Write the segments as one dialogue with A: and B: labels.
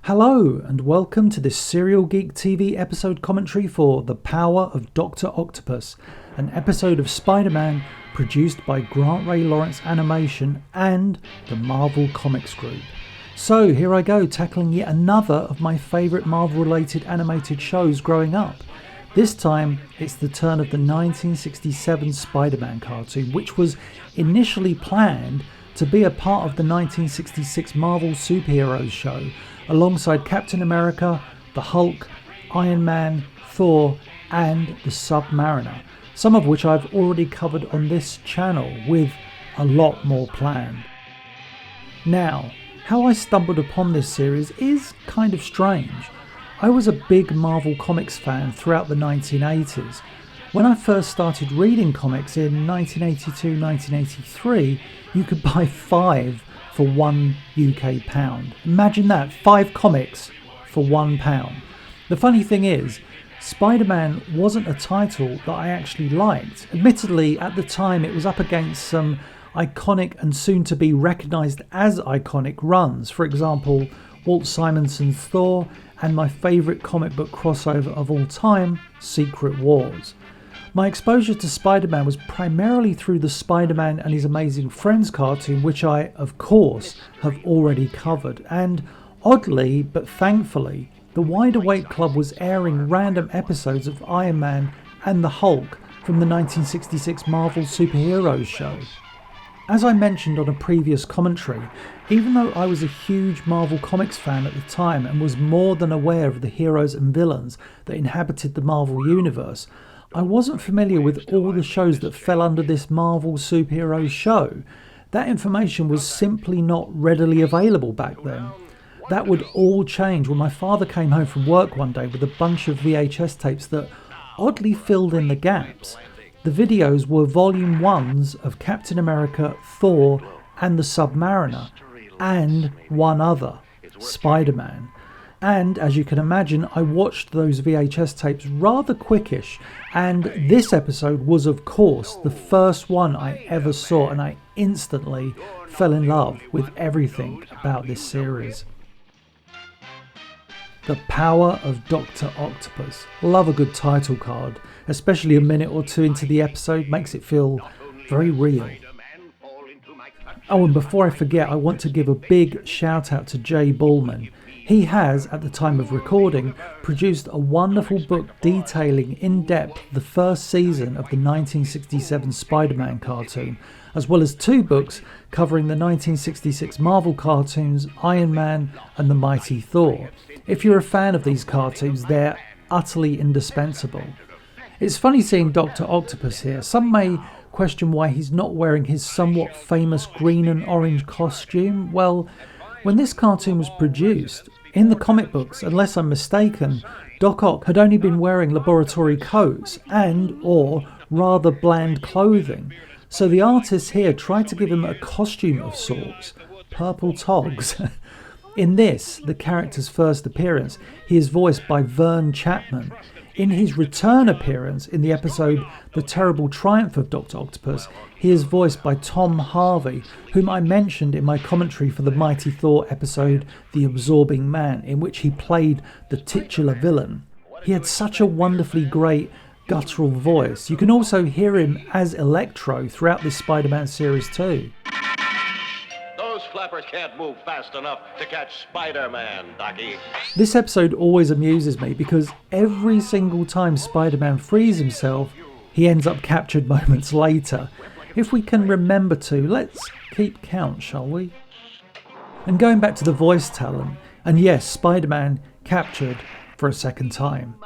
A: Hello and welcome to this Serial Geek TV episode commentary for The Power of Dr. Octopus, an episode of Spider-Man produced by Grant Ray Lawrence Animation and the Marvel Comics Group. So here I go, tackling yet another of my favourite Marvel related animated shows growing up. This time it's the turn of the 1967 Spider-Man cartoon, which was initially planned to be a part of the 1966 Marvel Superheroes show, alongside Captain America, the Hulk, Iron Man, Thor and the Submariner, some of which I've already covered on this channel, with a lot more planned. Now, how I stumbled upon this series is kind of strange. I was a big Marvel Comics fan throughout the 1980s. When I first started reading comics in 1982-1983, you could buy 5 for £1 UK. Imagine that, 5 comics for £1. The funny thing is, Spider-Man wasn't a title that I actually liked. Admittedly, at the time it was up against some iconic and soon to be recognised as iconic runs. For example, Walt Simonson's Thor and my favourite comic book crossover of all time, Secret Wars. My exposure to Spider-Man was primarily through the Spider-Man and His Amazing Friends cartoon, which I, of course, have already covered. And oddly, but thankfully, the Wide Awake Club was airing random episodes of Iron Man and the Hulk from the 1966 Marvel Superheroes show. As I mentioned on a previous commentary, even though I was a huge Marvel Comics fan at the time and was more than aware of the heroes and villains that inhabited the Marvel Universe, I wasn't familiar with all the shows that fell under this Marvel Superheroes show. That information was simply not readily available back then. That would all change when my father came home from work one day with a bunch of VHS tapes that oddly filled in the gaps. The videos were volume 1s of Captain America, Thor and the Submariner, and one other, Spider-Man. And as you can imagine, I watched those VHS tapes rather quickish, and this episode was of course the first one I ever saw, and I instantly fell in love with everything about this series. The Power of Dr. Octopus. Love a good title card, especially a minute or two into the episode, makes it feel very real. Oh, and before I forget, I want to give a big shout out to Jay Bullman. He has, at the time of recording, produced a wonderful book detailing in depth the first season of the 1967 Spider-Man cartoon, as well as 2 books covering the 1966 Marvel cartoons Iron Man and the Mighty Thor. If you're a fan of these cartoons, they're utterly indispensable. It's funny seeing Dr. Octopus here. Some may question why he's not wearing his somewhat famous green and orange costume. Well, when this cartoon was produced, in the comic books, unless I'm mistaken, Doc Ock had only been wearing laboratory coats or rather bland clothing. So the artists here tried to give him a costume of sorts, purple togs. In this, the character's first appearance, he is voiced by Vern Chapman. In his return appearance in the episode The Terrible Triumph of Dr. Octopus, he is voiced by Tom Harvey, whom I mentioned in my commentary for the Mighty Thor episode The Absorbing Man, in which he played the titular villain. He had such a wonderfully great guttural voice. You can also hear him as Electro throughout this Spider-Man series too.
B: Those flappers can't move fast enough to catch Spider-Man, Docky.
A: This episode always amuses me because every single time Spider-Man frees himself, he ends up captured moments later. If we can remember to, let's keep count, shall we? And going back to the voice talent, and yes, Spider-Man captured for a second time.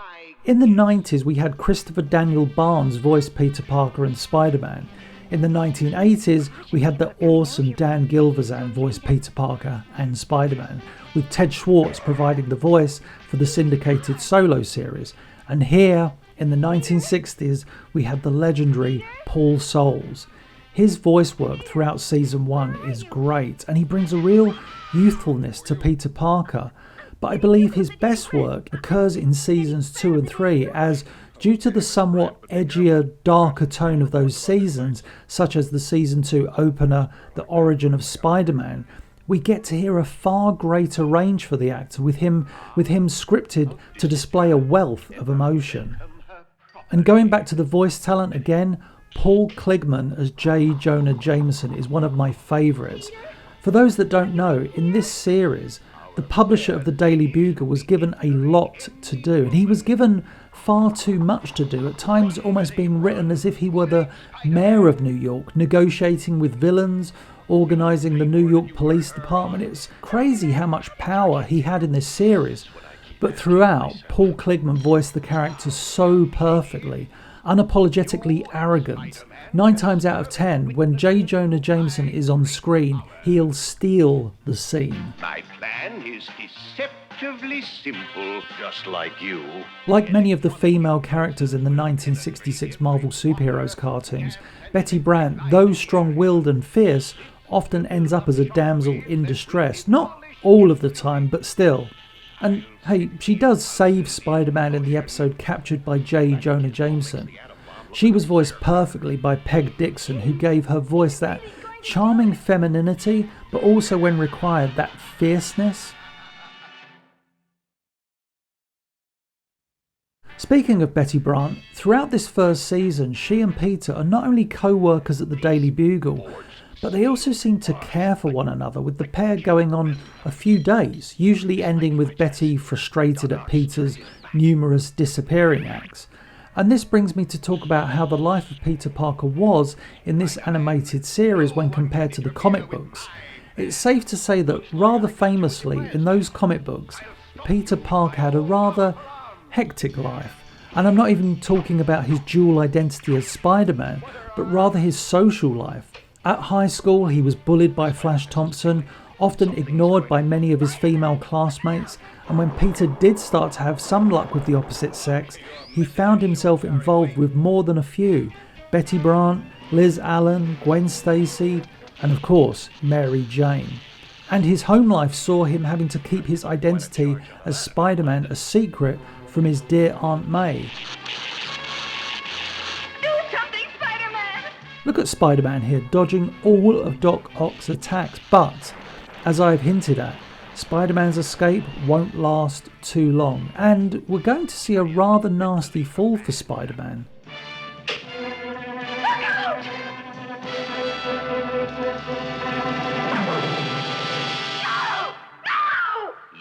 A: In the 90s, we had Christopher Daniel Barnes voice Peter Parker and Spider-Man. In the 1980s, we had the awesome Dan Gilvezan voice Peter Parker and Spider-Man, with Ted Schwartz providing the voice for the syndicated Solo series. And here, in the 1960s, we had the legendary Paul Soles. His voice work throughout season 1 is great, and he brings a real youthfulness to Peter Parker. But I believe his best work occurs in seasons 2 and 3, as due to the somewhat edgier, darker tone of those seasons, such as the season 2 opener, The Origin of Spider-Man, we get to hear a far greater range for the actor, with him scripted to display a wealth of emotion. And going back to the voice talent again, Paul Kligman as J. Jonah Jameson is one of my favourites. For those that don't know, in this series, the publisher of the Daily Bugle was given a lot to do, and he was given far too much to do, at times almost being written as if he were the mayor of New York, negotiating with villains, organising the New York Police Department. It's crazy how much power he had in this series. But throughout, Paul Kligman voiced the characters so perfectly, unapologetically arrogant. 9 times out of 10, when J. Jonah Jameson is on screen, he'll steal the scene.
B: My plan is deceptively simple, just like you.
A: Like many of the female characters in the 1966 Marvel superheroes cartoons, Betty Brant, though strong-willed and fierce, often ends up as a damsel in distress. Not all of the time, but still. And hey, she does save Spider-Man in the episode captured by J. Jonah Jameson. She was voiced perfectly by Peg Dixon, who gave her voice that charming femininity, but also when required, that fierceness. Speaking of Betty Brant, throughout this first season, she and Peter are not only co-workers at the Daily Bugle, but they also seem to care for one another, with the pair going on a few days, usually ending with Betty frustrated at Peter's numerous disappearing acts. And this brings me to talk about how the life of Peter Parker was in this animated series when compared to the comic books. It's safe to say that rather famously in those comic books, Peter Parker had a rather hectic life. And I'm not even talking about his dual identity as Spider-Man, but rather his social life. At high school, he was bullied by Flash Thompson, often ignored by many of his female classmates, and when Peter did start to have some luck with the opposite sex, he found himself involved with more than a few: Betty Brant, Liz Allen, Gwen Stacy, and of course, Mary Jane. And his home life saw him having to keep his identity as Spider-Man a secret from his dear Aunt May. Look at Spider-Man here, dodging all of Doc Ock's attacks, but, as I've hinted at, Spider-Man's escape won't last too long, and we're going to see a rather nasty fall for Spider-Man.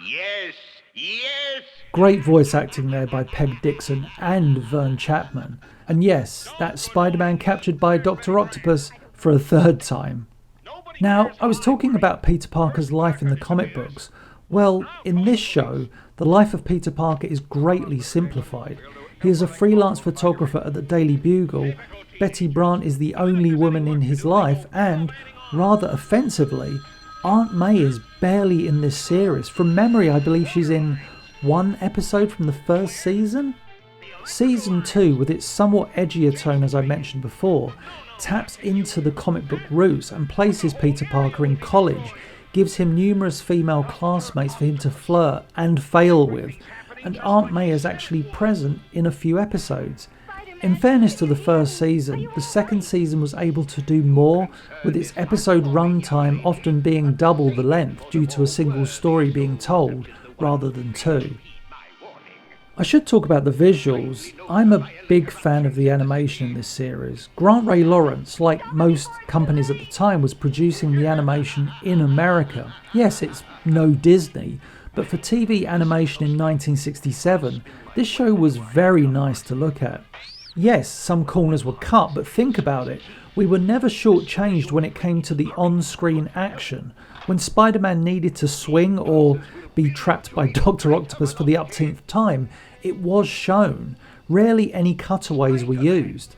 B: Yes!
A: Great voice acting there by Peg Dixon and Vern Chapman. And yes, that's Spider-Man captured by Dr. Octopus for a third time. Now, I was talking about Peter Parker's life in the comic books. Well, in this show, the life of Peter Parker is greatly simplified. He is a freelance photographer at the Daily Bugle. Betty Brant is the only woman in his life, and, rather offensively, Aunt May is barely in this series. From memory, I believe she's in one episode from the first season. Season 2, with its somewhat edgier tone as I mentioned before, taps into the comic book roots and places Peter Parker in college, gives him numerous female classmates for him to flirt and fail with, and Aunt May is actually present in a few episodes. In fairness to the first season, the second season was able to do more, with its episode runtime often being double the length due to a single story being told rather than two. I should talk about the visuals. I'm a big fan of the animation in this series. Grant Ray Lawrence, like most companies at the time, was producing the animation in America. Yes, it's no Disney, but for TV animation in 1967, this show was very nice to look at. Yes, some corners were cut, but think about it. We were never shortchanged when it came to the on-screen action. When Spider-Man needed to swing or be trapped by Dr. Octopus for the upteenth time, it was shown. Rarely any cutaways were used.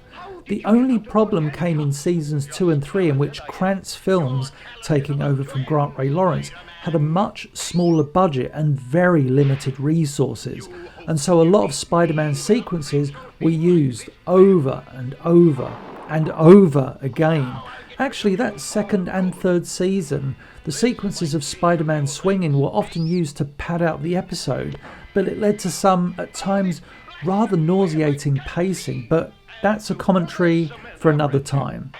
A: The only problem came in seasons 2 and 3, in which Krantz Films, taking over from Grant Ray Lawrence, had a much smaller budget and very limited resources, and so a lot of Spider-Man sequences were used over and over and over again. Actually, that second and third season, the sequences of Spider-Man swinging were often used to pad out the episode, but it led to some, at times, rather nauseating pacing, but that's a commentary for another time.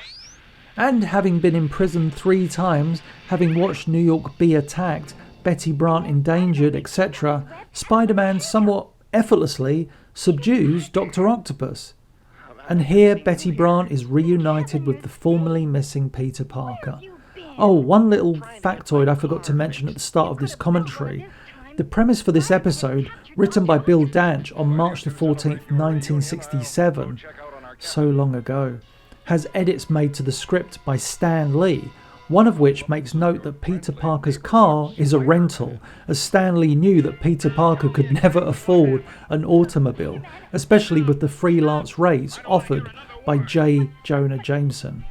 A: And having been imprisoned 3 times, having watched New York be attacked, Betty Brant endangered, etc., Spider-Man somewhat effortlessly subdues Dr. Octopus. And here Betty Brant is reunited with the formerly missing Peter Parker. Oh, one little factoid I forgot to mention at the start of this commentary. The premise for this episode, written by Bill Danch on March the 14th, 1967, so long ago, has edits made to the script by Stan Lee, one of which makes note that Peter Parker's car is a rental, as Stan Lee knew that Peter Parker could never afford an automobile, especially with the freelance rates offered by J. Jonah Jameson.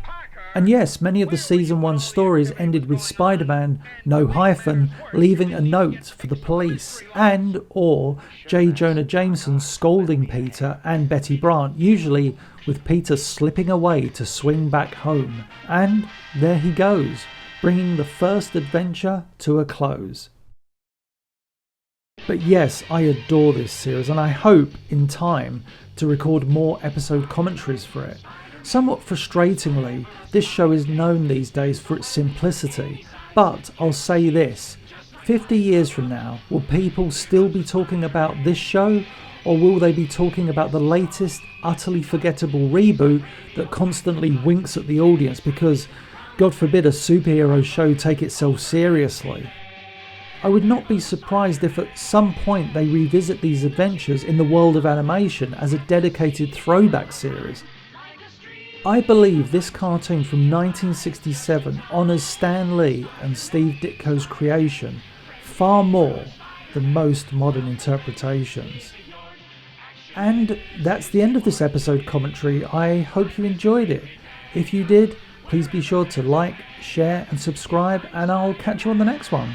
A: And yes, many of the Season 1 stories ended with Spider-Man, no hyphen, leaving a note for the police and or J. Jonah Jameson scolding Peter and Betty Brant, usually with Peter slipping away to swing back home. And there he goes, bringing the first adventure to a close. But yes, I adore this series and I hope in time to record more episode commentaries for it. Somewhat frustratingly, this show is known these days for its simplicity, but I'll say this, 50 years from now, will people still be talking about this show, or will they be talking about the latest, utterly forgettable reboot that constantly winks at the audience because, God forbid, a superhero show take itself seriously? I would not be surprised if at some point they revisit these adventures in the world of animation as a dedicated throwback series. I believe this cartoon from 1967 honours Stan Lee and Steve Ditko's creation far more than most modern interpretations. And that's the end of this episode commentary. I hope you enjoyed it. If you did, please be sure to like, share and subscribe, and I'll catch you on the next one.